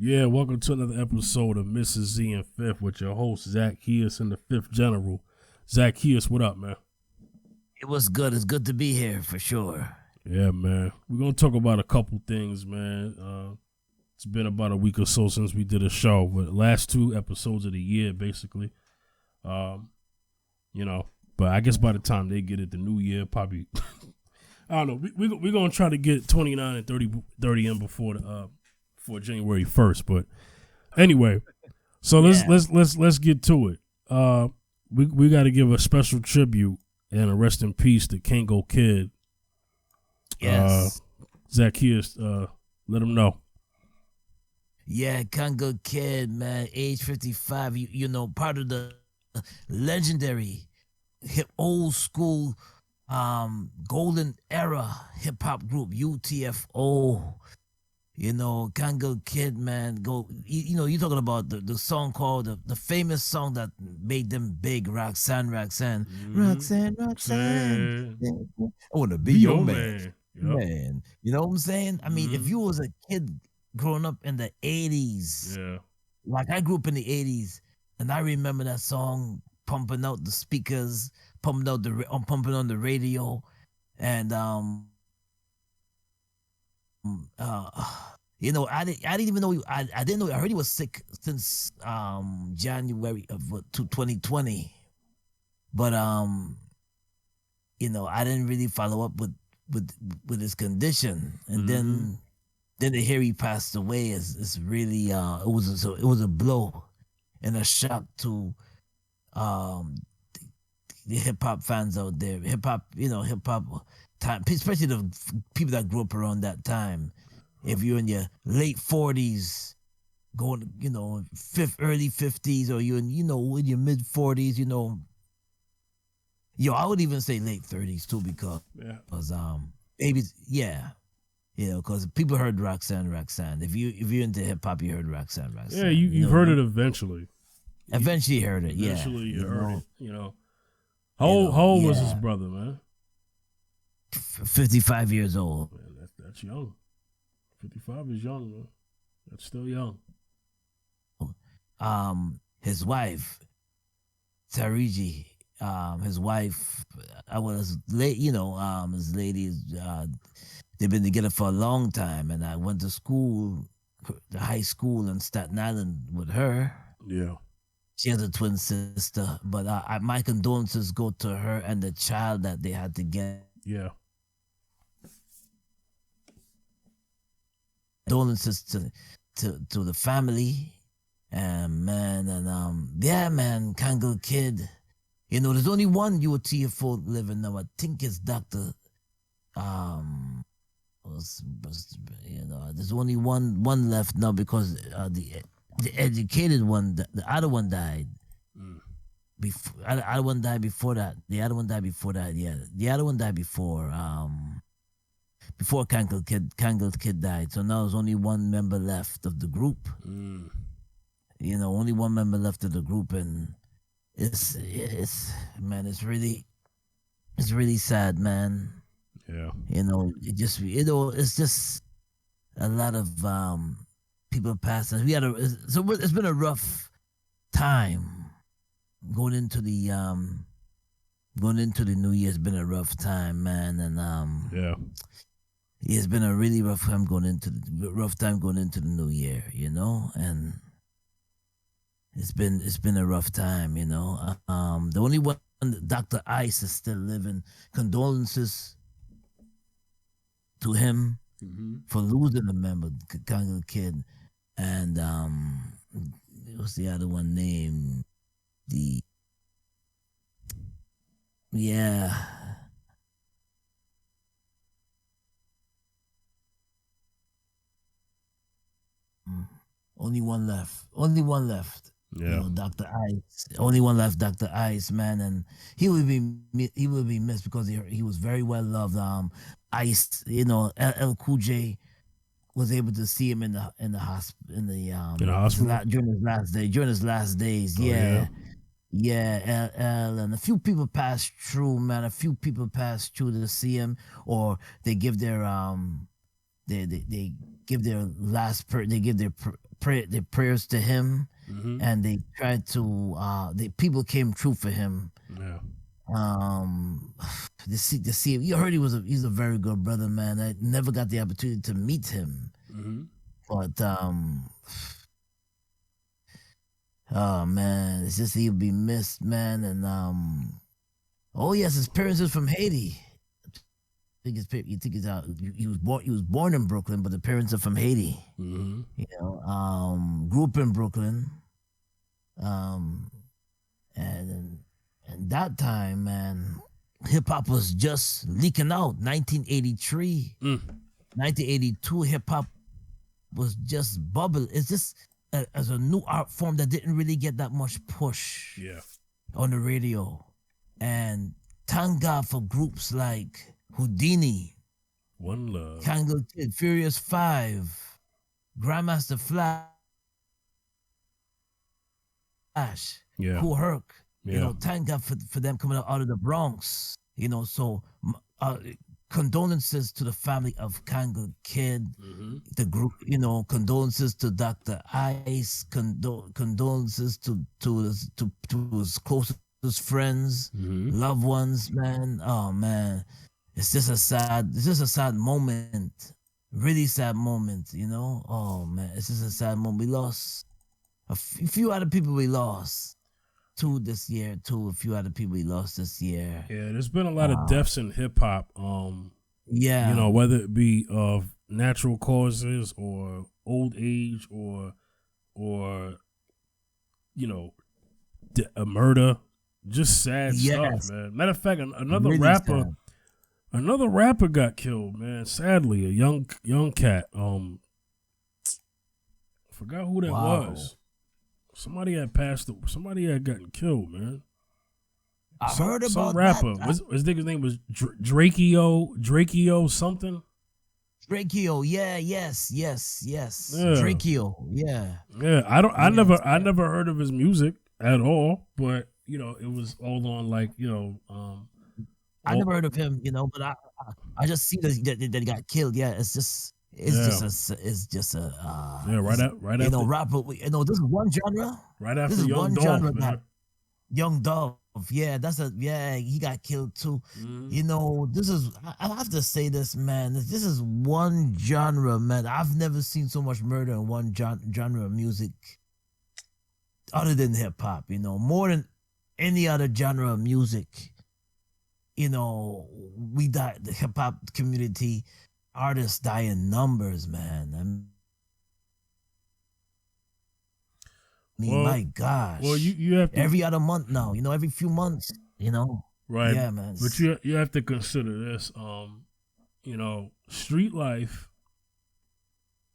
Yeah, welcome to another episode of Mrs. Z and Fifth with your host Zacchaeus and the Fifth General. Zacchaeus, what up, man? It was good. It's good to be here for sure. Yeah, man. We're gonna talk about a couple things, man. It's been about a week or so since we did a show, but last two episodes of the year, basically. Um, but I guess by the time they get it, the new year probably. I don't know. We're gonna try to get 29 and 30 in before January 1st, but anyway. So let's get to it. We got to give a special tribute and a rest in peace to Kangol Kid. Yes. Zacchaeus, let him know. Yeah, Kangol Kid, man, age 55. You know, part of the legendary old school golden era hip hop group UTFO. You know, Kangol Kid, man, you're talking about the song called, the famous song that made them big, Roxanne. Roxanne. I want to be your man. Yep. Man. You know what I'm saying? I mean, if you was a kid growing up in the 80s, like I grew up in the 80s, and I remember that song pumping out the speakers, pumping on the radio, and you know, I didn't even know. I didn't know. I heard he was sick since January of 2020, but you know, I didn't really follow up with his condition, and then to hear he passed away is really it was a blow and a shock to the hip hop fans out there. Hip hop time, especially the people that grew up around that time. If you're in your late 40s, going, early 50s, or you're in, in your mid 40s, I would even say late 30s too, because maybe because people heard Roxanne. If you're into hip hop, you heard Roxanne. Yeah, you've heard it eventually. Eventually, you heard it. Eventually, you heard it. How old was his brother, man? 55 years old. Man, that's young. 55 is young, man. That's still young. His wife, Tariji, his wife, I was late, his lady, they've been together for a long time, and I went to school, the high school in Staten Island with her. Yeah. She has a twin sister, but my condolences go to her and the child that they had to get. Yeah. Condolences to the family, and man, Kangol Kid. There's only one UTFO living now. I think it's Dr. There's only one left now, because the educated one, the other one died. Before other one died before that. The other one died before that. Yeah, the other one died before Kangol Kid died. So now there's only one member left of the group. Only one member left of the group, and it's really sad, man. Yeah. It's just a lot of people passing. It's been a rough time going into the new year. It's been a rough time, man, and it's been a really rough time going into the new year, and it's been a rough time, The only one, Dr. Ice, is still living. Condolences to him for losing a member, Kangol Kid, and what's the other one named? Only one left. Yeah. Dr. Ice. Only one left, Dr. Ice, man, and he will be missed, because he was very well loved. Ice, LL Cool J was able to see him in the hospital during his last days. Yeah, LL, and a few people passed through, man. A few people passed through to see him, or they give their they give their prayers to him, and they tried to the people came true for him. Yeah. To see you heard he's a very good brother, man. I never got the opportunity to meet him, but oh man, it's just he'll be missed, man. And oh yes, his parents is from Haiti. You think he's out. He was born in Brooklyn, but the parents are from Haiti. You know, grew up in Brooklyn, and that time, man, hip hop was just leaking out. 1983, 1982, hip hop was just bubbling. It's just as a new art form that didn't really get that much push. On the radio, and thank God for groups like Houdini, One Love, Kangol Kid, Furious 5, Grandmaster Flash, Kool Herc. You know, thank God for them coming out of the Bronx. You know, so condolences to the family of Kangol Kid, the group. You know, condolences to Dr. Ice, condolences to his closest friends, loved ones. Man, oh man. It's just a sad moment. Really sad moment, you know? Oh man, it's just a sad moment. We lost a few other people we lost. Two this year, a few other people we lost this year. Yeah, there's been a lot of deaths in hip hop. Yeah. You know, whether it be of natural causes or old age or you know, a murder. Just sad stuff, man. Matter of fact, another really rapper sad. Another rapper got killed, man. Sadly, a young cat. I forgot who that was. Somebody had passed. Somebody had gotten killed, man. I heard about some rapper. That. His name was Drakeo something. Drakeo, yes. Drakeo, yeah. Yeah, I never heard of his music at all, but you know, it was all on like, you know, I never heard of him, you know, but I just see that he got killed. Yeah, it's just a right after, you know, rapper. You know, this is one genre. Right after this is Young one Dolph, genre man. that Young Dolph. Yeah, he got killed too. You know, I have to say this, man. This is one genre, man. I've never seen so much murder in one genre of music other than hip hop, you know, more than any other genre of music. You know, the hip hop community, artists die in numbers, man. I mean, my gosh. Well, you have to, every other month now, you know, every few months, you know. Right. Yeah, man. But you have to consider this, you know, street life,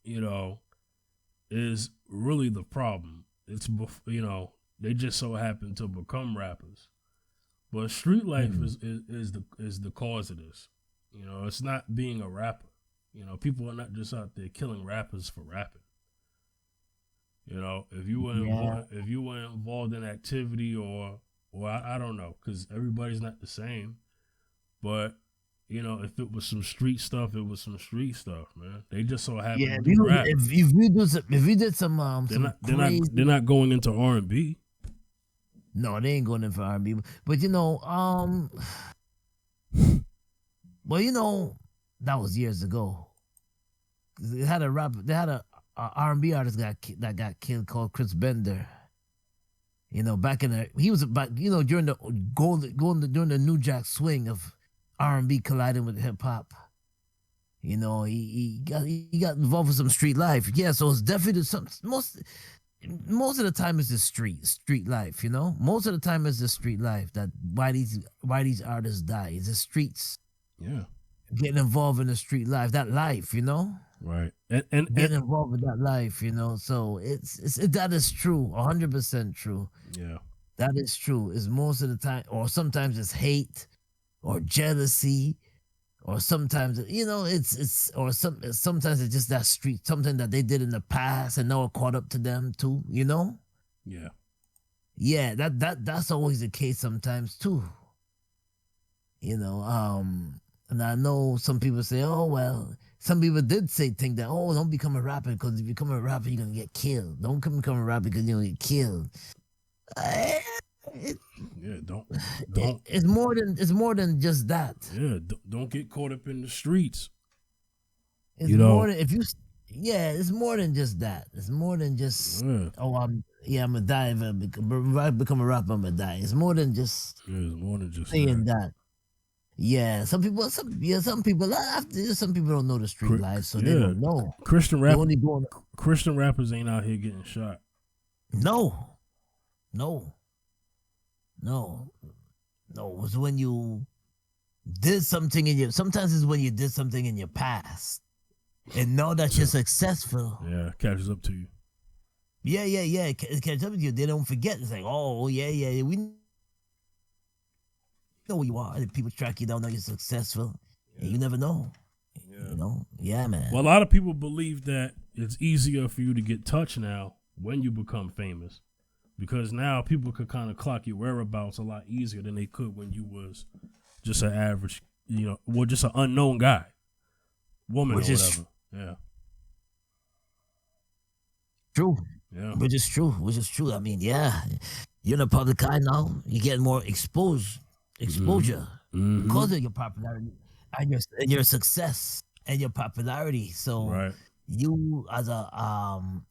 you know, is really the problem. It's, you know, they just so happen to become rappers. But street life is the cause of this. You know, it's not being a rapper. You know, people are not just out there killing rappers for rapping. You know, if you were involved in activity or I don't know, because everybody's not the same. But you know, if it was some street stuff, it was some street stuff, man. They just so happen to do rap. If you did some they're not going into R&B. No, they ain't going in for R&B. But you know, well, you know, that was years ago. They had a R&B artist that got killed called Chris Bender. You know, during the New Jack Swing of R&B colliding with hip hop. You know, he got involved with some street life. Yeah, so it's definitely most of the time it's the street life, you know? Most of the time it's the street life that why these artists die. It's the streets. Yeah. Getting involved in the street life, that life, you know? Right. And getting involved with that life, you know? So that is true, 100% true. Yeah. That is true. It's most of the time, or sometimes it's hate or jealousy, or sometimes, you know, sometimes it's just that street, something that they did in the past and now it caught up to them too, you know? Yeah. Yeah, that's always the case sometimes too. You know, and I know some people say, oh, well, some people did think that, oh, don't become a rapper because if you become a rapper, you're gonna get killed. Don't become a rapper because you're gonna get killed. It's more than just that. Yeah, don't get caught up in the streets. It's more than it's more than just that. It's more than just I'm gonna die if I become a rapper. I'm gonna die. It's more than just saying that. Yeah, some people don't know the street life, so they don't know. Christian rappers ain't out here getting shot. No. It's when you did something sometimes it's when you did something in your past. And now that you're successful. Yeah, catches up to you. Yeah. It catches up to you. They don't forget. It's like, oh, yeah. We know who you are. And people track you down. Now you're successful. Yeah. And you never know. Yeah. You know? Yeah, man. Well, a lot of people believe that it's easier for you to get touched now when you become famous. Because now people could kind of clock your whereabouts a lot easier than they could when you was just an average, just an unknown guy. Woman or whatever. Yeah. True. Yeah. Which is true. I mean, yeah. You're in the public eye now. You're getting more exposure because of your popularity and your success and your popularity. So you as a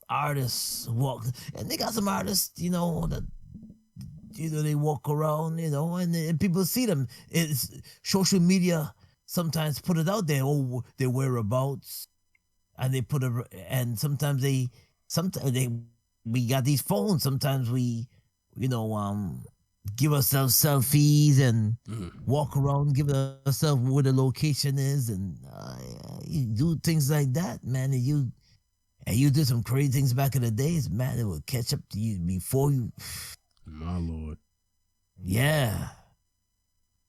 artist walk, and they got some artists, that they walk around, and people see them. It's social media sometimes put it out there, their whereabouts, and they put and sometimes we got these phones. Sometimes we, give ourselves selfies and walk around, give ourselves where the location is, and you do things like that, man. And you did some crazy things back in the days, man. It will catch up to you before you. My Lord. Yeah.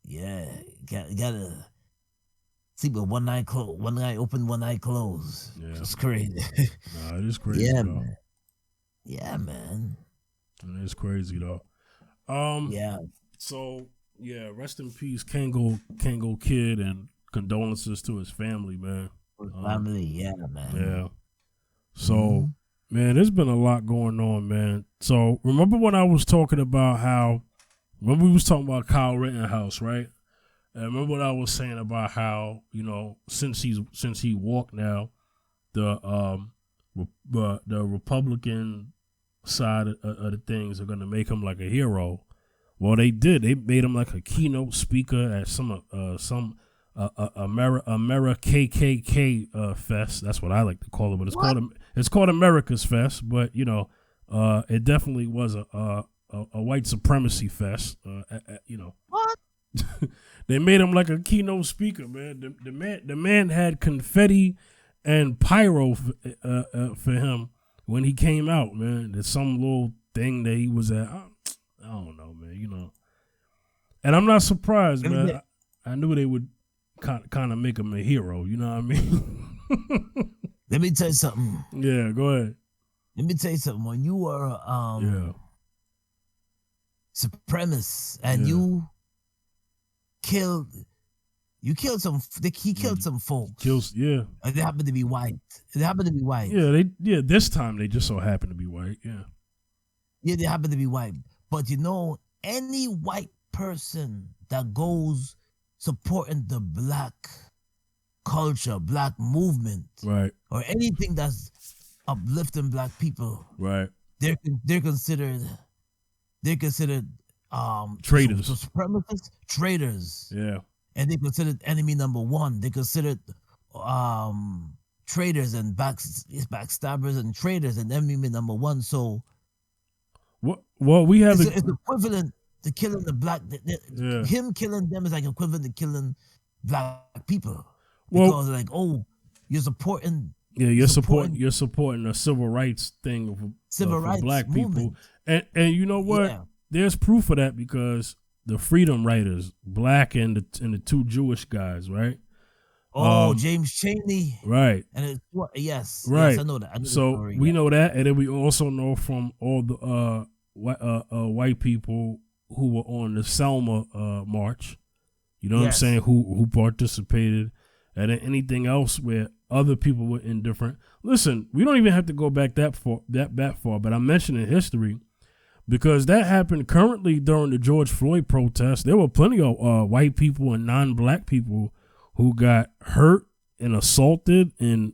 You gotta sleep with one eye open, one eye closed. Yeah. It's crazy. Nah, it is crazy. Yeah, though. man. Yeah, man. It is crazy though. Yeah. So rest in peace, Kangol Kid, and condolences to his family, man. Family, yeah, man. Yeah. So, man, there's been a lot going on, man. So remember when I was talking about we was talking about Kyle Rittenhouse, right? And remember what I was saying about how, since he walked now, the Republican side of the things are gonna make him like a hero. Well, they did. They made him like a keynote speaker at some America KKK fest. That's what I like to call it, but it's called America's Fest. But it definitely was a white supremacy fest. What? They made him like a keynote speaker, man. The man had confetti and pyro for him when he came out, man. There's some little thing that he was at. I don't know, man. And I'm not surprised, man. I knew they would kind of make him a hero. You know what I mean? Let me tell you something. Yeah, go ahead. Let me tell you something. When you were supremacist and you killed some folks. And they happened to be white. Yeah, this time they just so happened to be white. Yeah. Yeah, they happen to be white. But any white person that goes supporting the black culture, black movement, right, or anything that's uplifting black people, right, they're considered traitors, supremacists, traitors. Yeah. And they considered enemy number one. They considered traitors and backstabbers and traitors and enemy number one. So, well, we have it's equivalent to killing the black. Him killing them is like equivalent to killing black people. Because you're supporting. Yeah, you're supporting the civil rights thing for black movement. People. And you know what? Yeah. There's proof of that because the Freedom Riders, black and the two Jewish guys, right? James Chaney, right? And yes, I know that. We know that, and then we also know from all the white people who were on the Selma march. You know what I'm saying? Who participated, and then anything else where other people were indifferent. Listen, we don't even have to go back that far, but I'm mentioning history because that happened currently during the George Floyd protests. There were plenty of white people and non-black people who got hurt and assaulted and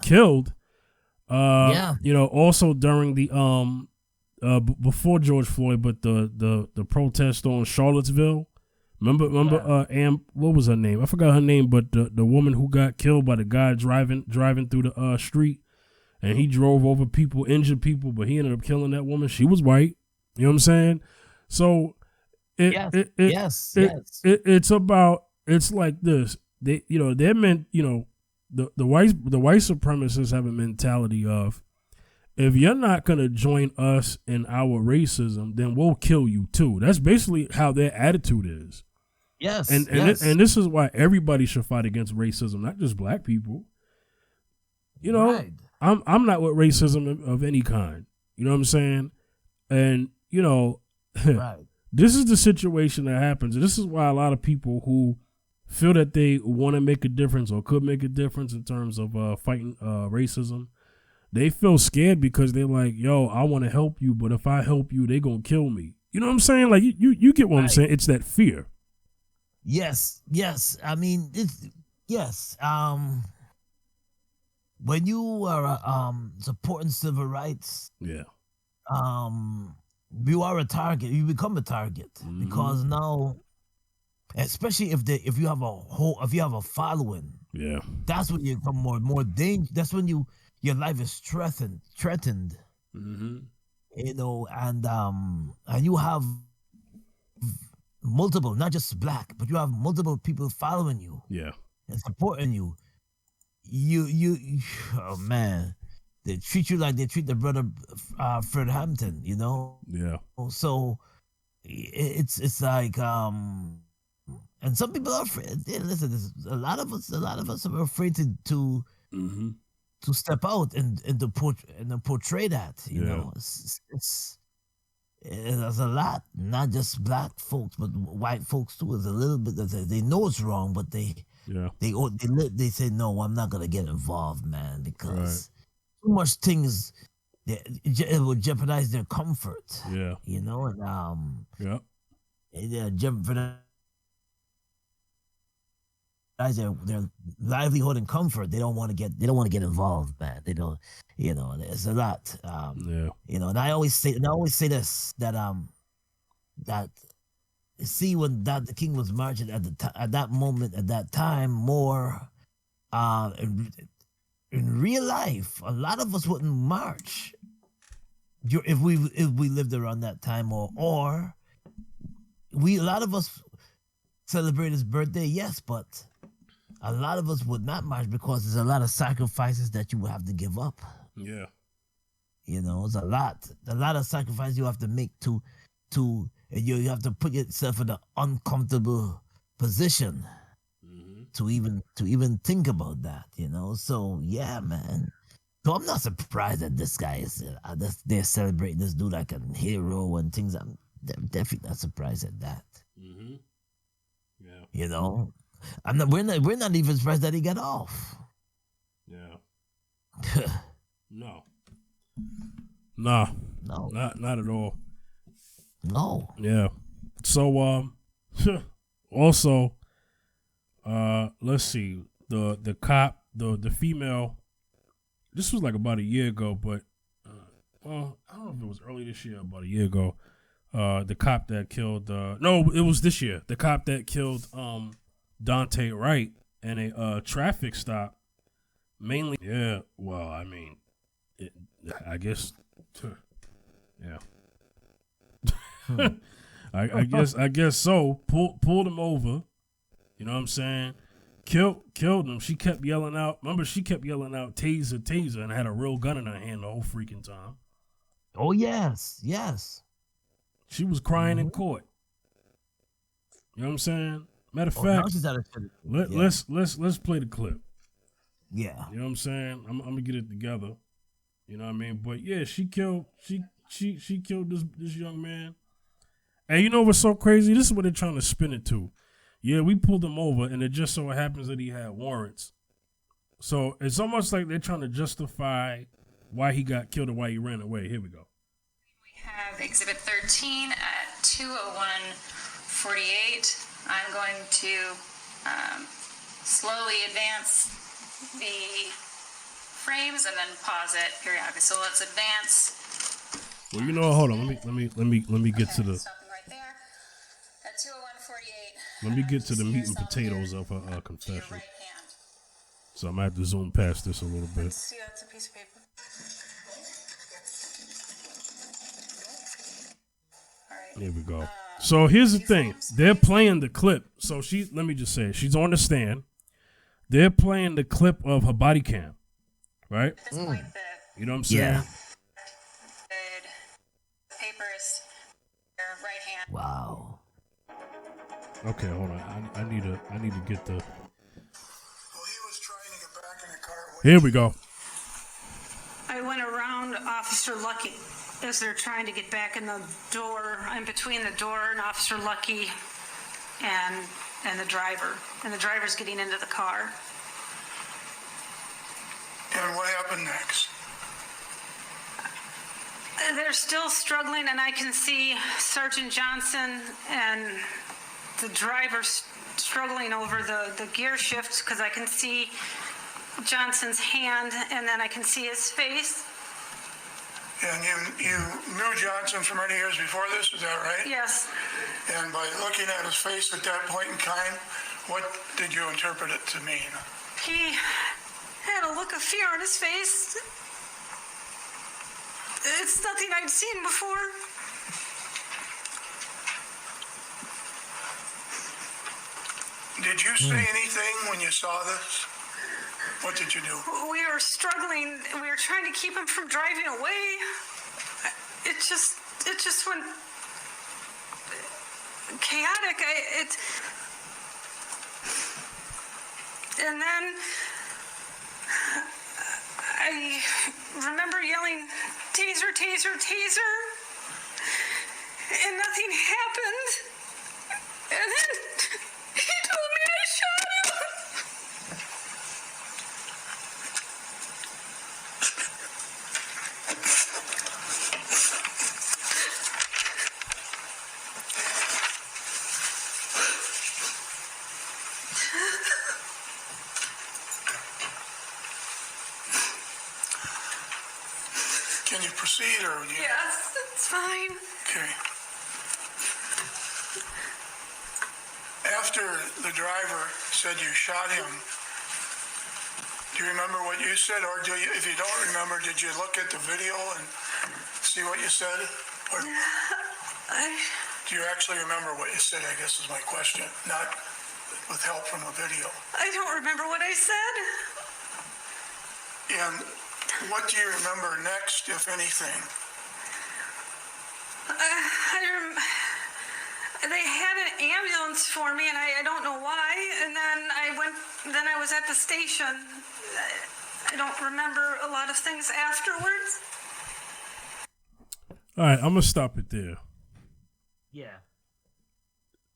killed. Also during the before George Floyd, but the protest on Charlottesville. Remember, what was her name? I forgot her name, but the woman who got killed by the guy driving through the street, and he drove over people, injured people, but he ended up killing that woman. She was white. You know what I'm saying? So it's like this. They're meant, the white supremacists have a mentality of, if you're not going to join us in our racism, then we'll kill you too. That's basically how their attitude is. Yes. And this is why everybody should fight against racism, not just black people. Right. I'm not with racism of any kind. You know what I'm saying? And, right. This is the situation that happens. And this is why a lot of people who feel that they want to make a difference or could make a difference in terms of fighting racism, they feel scared because they're like, yo, I want to help you, but if I help you, they're going to kill me. You know what I'm saying? Like, you get what I'm saying? It's that fear. Yes. I mean, yes. When you are supporting civil rights, you are a target. You become a target because now, especially if you have a following, that's when you become more dangerous. That's when your life is threatened. And you have multiple, not just black, but you have multiple people following you, and supporting you. Oh man, they treat you like they treat their brother Fred Hampton, So it's like and some people are afraid. Listen, a lot of us are afraid to step out and to portray that. It's there's a lot, not just black folks, but white folks too. There's a little bit that they know it's wrong, but they say no, I'm not gonna get involved, man, because too much things it will jeopardize their comfort. Jeopardize their livelihood and comfort. They don't want to get involved, man. They don't, there's a lot. And I always say this, that see, when Dr. King was marching at that moment, at that time, more in real life, a lot of us wouldn't march if we lived around that time, or a lot of us celebrate his birthday, yes, but a lot of us would not march because there's a lot of sacrifices that you would have to give up. Yeah. It's a lot of sacrifices you have to make to you have to put yourself in an uncomfortable position to even think about that, So yeah, man. So I'm not surprised that this guy is they're celebrating this dude like a hero and things. I'm definitely not surprised at that. Yeah. We're not even surprised that he got off. Yeah. No. Nah. No. Not at all. No. Yeah. So also let's see. The cop, the female, this was like about a year ago, but I don't know if it was early this year, about a year ago. The cop that killed no, it was this year. The cop that killed Daunte Wright in a traffic stop. Mainly, yeah. Well, I mean, I guess, yeah. I guess so. Pulled him over. You know what I'm saying? Killed him. She kept yelling out. Remember, she kept yelling out, "Taser, taser," and had a real gun in her hand the whole freaking time. Oh yes. She was crying in court. You know what I'm saying? Matter of fact, let's play the clip. Yeah. You know what I'm saying? I'm gonna get it together. You know what I mean? But yeah, she killed this young man. And you know what's so crazy? This is what they're trying to spin it to. Yeah, we pulled him over, and it just so happens that he had warrants. So it's almost like they're trying to justify why he got killed or why he ran away. Here we go. We have Exhibit 13 at 2:01:48. I'm going to slowly advance the frames and then pause it periodically. So let's advance. Well, you know, hold on. Let me get to the. Stopping right there at 2:01:48. Let me get to the meat and potatoes of her confession. Right hand. So I'm gonna have to zoom past this a little bit. See, that's a piece of paper. All right. Here we go. So here's the thing. They're playing the clip. So let me just say it. She's on the stand. They're playing the clip of her body cam. Right? At this point, You know what I'm saying? Yeah. the paper is their right hand. Wow. Okay, hold on. I need to get the. Well, he was trying to get back in the car. Here we go. I went around Officer Lucky as they're trying to get back in the door. I'm between the door and Officer Lucky and the driver. And the driver's getting into the car. And what happened next? They're still struggling, and I can see Sergeant Johnson and the driver struggling over the gear shifts because I can see Johnson's hand, and then I can see his face. And you knew Johnson for many years before this, is that right? Yes. And by looking at his face at that point in time, what did you interpret it to mean? He had a look of fear on his face. It's nothing I'd seen before. Did you say anything when you saw this? What did you do? We were struggling. We were trying to keep him from driving away. It just went chaotic. And then I remember yelling, "Taser, taser, taser," and nothing happened. And then he told me I shot him. Can you proceed or do you? Yes, it's fine. Okay. After the driver said you shot him, do you remember what you said, or if you don't remember, did you look at the video and see what you said? Or do you actually remember what you said, I guess is my question, not with help from a video. I don't remember what I said. And what do you remember next, if anything? They had an ambulance for me, and I don't know why. And then I was at the station. I don't remember a lot of things afterwards. All right, I'm gonna stop it there. Yeah.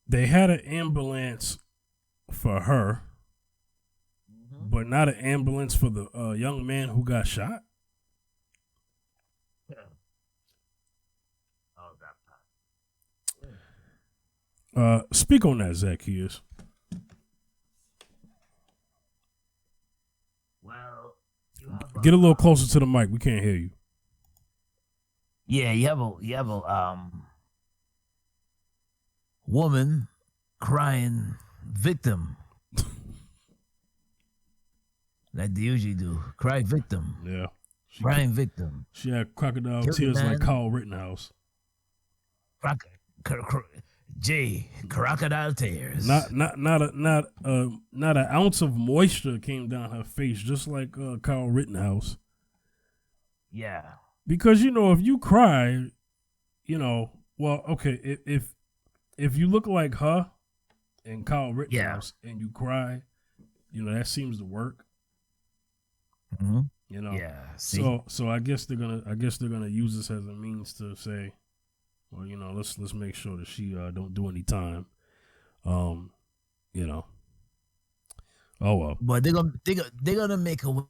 They had an ambulance for her, but not an ambulance for the young man who got shot. Speak on that, Zacchaeus. Well, Get a little closer to the mic. We can't hear you. yeah, you have a woman crying victim. Like they usually do. Cry victim. Yeah. Crying victim. She had crocodile Killed tears man. like Kyle Rittenhouse. Crocodile tears. Not an ounce of moisture came down her face, just like Kyle Rittenhouse. Yeah. Because if you cry, well, okay, if you look like her and Kyle Rittenhouse and you cry, that seems to work. Mm-hmm. Yeah. See? So I guess they're gonna use this as a means to say, well, let's make sure that she don't do any time. you know. Oh well. But they're gonna make a way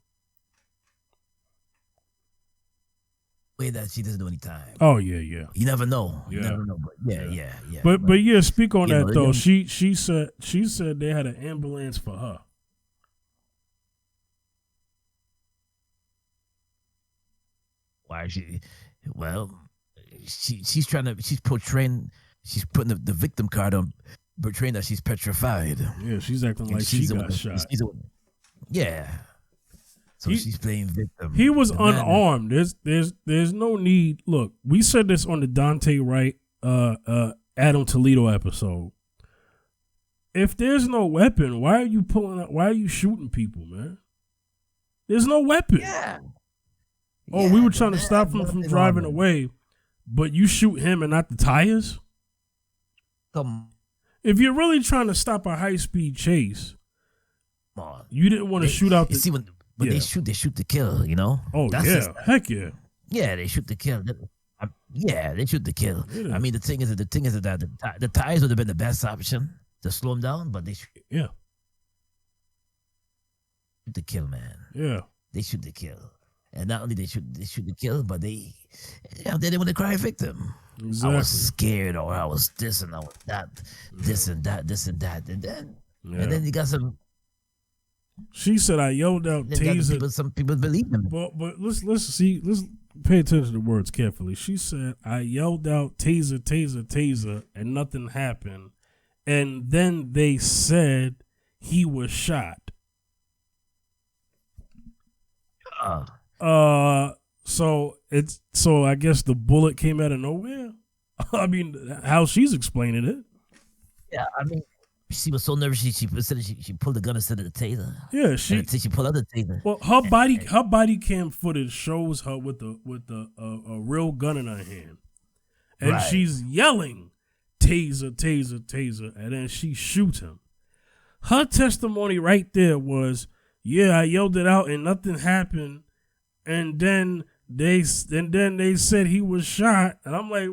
that she doesn't do any time. Oh yeah. You never know. Yeah. You never know. But yeah. But yeah, speak on that though. Gonna, She said they had an ambulance for her. Why she? Well, she's portraying. She's putting the victim card on, portraying that she's petrified. Yeah, she's acting like she got shot. Yeah. So she's playing victim. He was unarmed. There's no need. Look, we said this on the Daunte Wright Adam Toledo episode. If there's no weapon, why are you pulling out? Why are you shooting people, man? There's no weapon. Yeah. Oh, we were trying to stop him from driving away, but you shoot him and not the tires? If you're really trying to stop a high-speed chase, you didn't want to shoot out the... See, they shoot to kill, you know? Oh, heck yeah. Yeah, they shoot to kill. Yeah, they shoot to kill. Yeah. I mean, the thing is that the tires would have been the best option to slow them down, but they shoot to kill, man. Yeah. They shoot to kill. And not only they shoot to kill, but they didn't want to cry victim. Exactly. I was scared, or I was this and I was that, this and that, and then you got some. She said, "I yelled out taser." Some people believe them. But let's pay attention to the words carefully. She said, "I yelled out taser, taser, taser, and nothing happened." And then they said he was shot. So I guess the bullet came out of nowhere. I mean, how she's explaining it. Yeah, I mean, she was so nervous. She pulled the gun instead of the taser. Yeah, she pulled out the taser. Well, her body cam footage shows her with a real gun in her hand, and she's yelling, "Taser, taser, taser!" and then she shoots him. Her testimony right there was, "Yeah, I yelled it out and nothing happened." And then they said he was shot, and I'm like,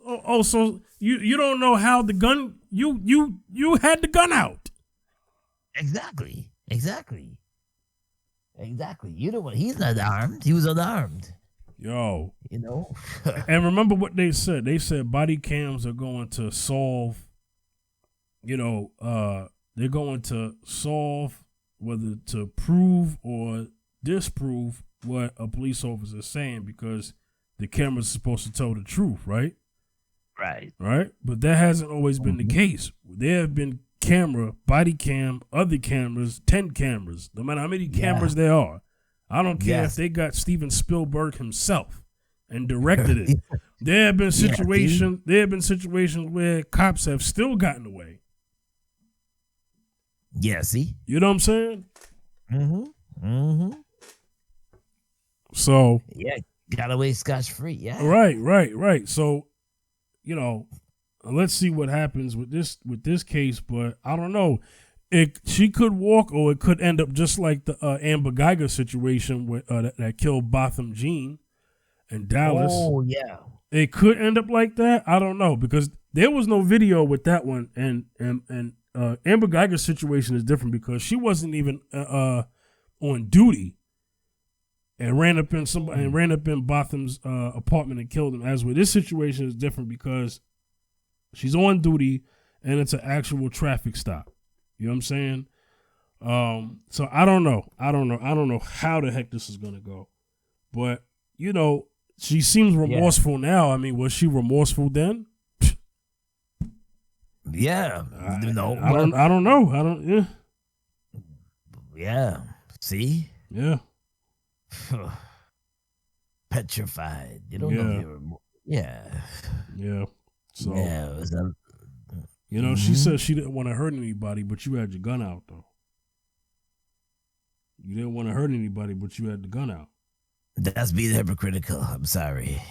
oh, so you don't know how the gun you had the gun out. Exactly. You know what? He's not armed. He was unarmed. Yo, you know. And remember what they said. They said body cams are going to solve. You know, they're going to solve whether to prove or disprove what a police officer is saying, because the camera's supposed to tell the truth, right? Right. But that hasn't always been the case. There have been body cam, other cameras, 10 cameras, no matter how many cameras there are. I don't care if they got Steven Spielberg himself and directed it. There have been situations. There have been situations where cops have still gotten away. Yeah. See. You know what I'm saying? Mm-hmm. So got away scotch-free. Yeah. Right. So, you know, let's see what happens with this case. But I don't know. She could walk, or it could end up just like the Amber Geiger situation that killed Botham Jean in Dallas. Oh yeah. It could end up like that. I don't know, because there was no video with that one, and Amber Geiger's situation is different because she wasn't even on duty. And ran up in Botham's apartment and killed him. As with this situation is different because she's on duty and it's an actual traffic stop. You know what I'm saying? So I don't know. I don't know how the heck this is gonna go. But you know, she seems remorseful now. I mean, was she remorseful then? Yeah. I don't know. Yeah. See? Yeah. Petrified. You don't know if you're. Yeah. So. Yeah. You know, she said she didn't want to hurt anybody, but you had your gun out though. You didn't want to hurt anybody, but you had the gun out. That's being hypocritical. I'm sorry.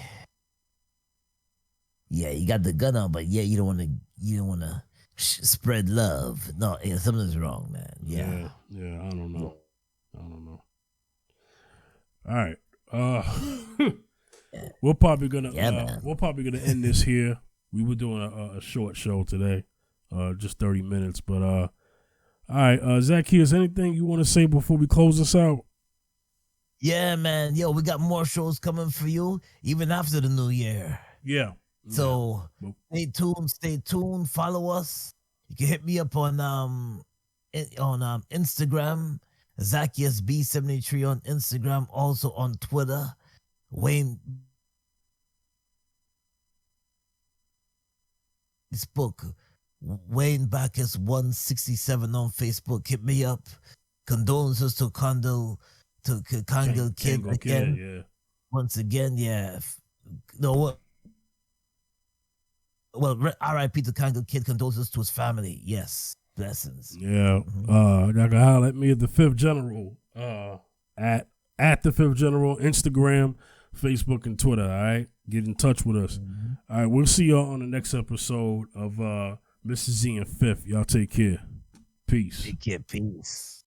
Yeah, you got the gun out, but you don't want to spread love. No, something's wrong, man. Yeah. I don't know. All right. We're probably gonna end this here. We were doing a short show today, just 30 minutes, but All right, Zacchaeus, anything you want to say before we close this out? Yeah, man. Yo, we got more shows coming for you even after the new year. Yeah. So stay tuned. Follow us. You can hit me up on Instagram, Zacchaeus B73 on Instagram, also on Twitter, Wayne Facebook, Wayne Bacchus 167 on Facebook. Hit me up. Condolences to Kangol Kid again. Yeah. Once again, yeah. No, what? Well, R.I.P. to Kangol Kid. Condolences to his family. Yes, blessings. Yeah. Y'all can holler at me at the Fifth General. At the Fifth General, Instagram, Facebook, and Twitter. All right, get in touch with us. All right, we'll see y'all on the next episode of Mrs. Z and Fifth. Y'all take care. Peace. Take care. Peace.